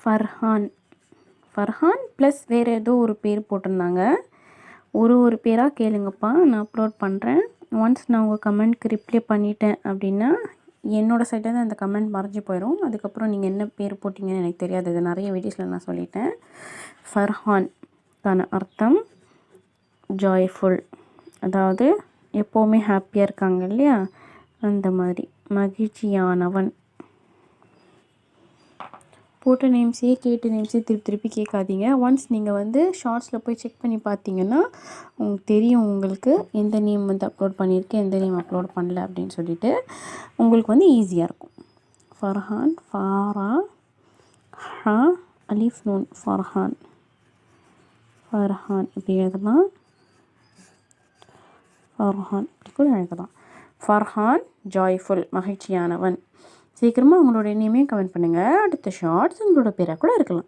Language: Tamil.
ஃபர்ஹான். ஃபர்ஹான் ப்ளஸ் வேறு ஏதோ ஒரு பேர் போட்டிருந்தாங்க. ஒரு பேராக கேளுங்கப்பா, நான் அப்லோட் பண்ணுறேன். ஒன்ஸ் நான் உங்கள் கமெண்ட்க்கு ரிப்ளை பண்ணிட்டேன் அப்படின்னா என்னோடய சைட்லேருந்து அந்த கமெண்ட் மறைஞ்சி போயிடும். அதுக்கப்புறம் நீங்கள் என்ன பேர் போட்டிங்கன்னு எனக்கு தெரியாது. இது நிறைய வீடியோஸில் நான் சொல்லிட்டேன். ஃபர்ஹான்கான அர்த்தம் ஜாய்ஃபுல், அதாவது எப்போவுமே ஹாப்பியாக இருக்காங்க இல்லையா, அந்த மாதிரி மகிழ்ச்சியானவன். போட்ட நேம்ஸே கேட்ட நேம்ஸே திருப்பி கேட்காதீங்க. ஒன்ஸ் நீங்கள் ஷார்ட்ஸில் போய் செக் பண்ணி பார்த்தீங்கன்னா உங்களுக்கு தெரியும், உங்களுக்கு எந்த நேம் அப்லோட் பண்ணியிருக்கேன், எந்த நேம் அப்லோட் பண்ணல அப்படின்னு சொல்லிட்டு உங்களுக்கு ஈஸியாக இருக்கும். ஃபர்ஹான், ஃபாரா, ஹா, அலிஃப் நூன், ஃபர்ஹான். ஃபர்ஹான் இப்படி எழுதலாம், ஃபர்ஹான் இப்படி கூட எழுதலாம். ஃபர்ஹான் ஜாய்ஃபுல், மகிழ்ச்சியானவன். சீக்கிரமாக உங்களோட நேமையும் கமெண்ட் பண்ணுங்கள். அடுத்த ஷார்ட்ஸ் உங்களோட பேராக கூட இருக்கலாம்.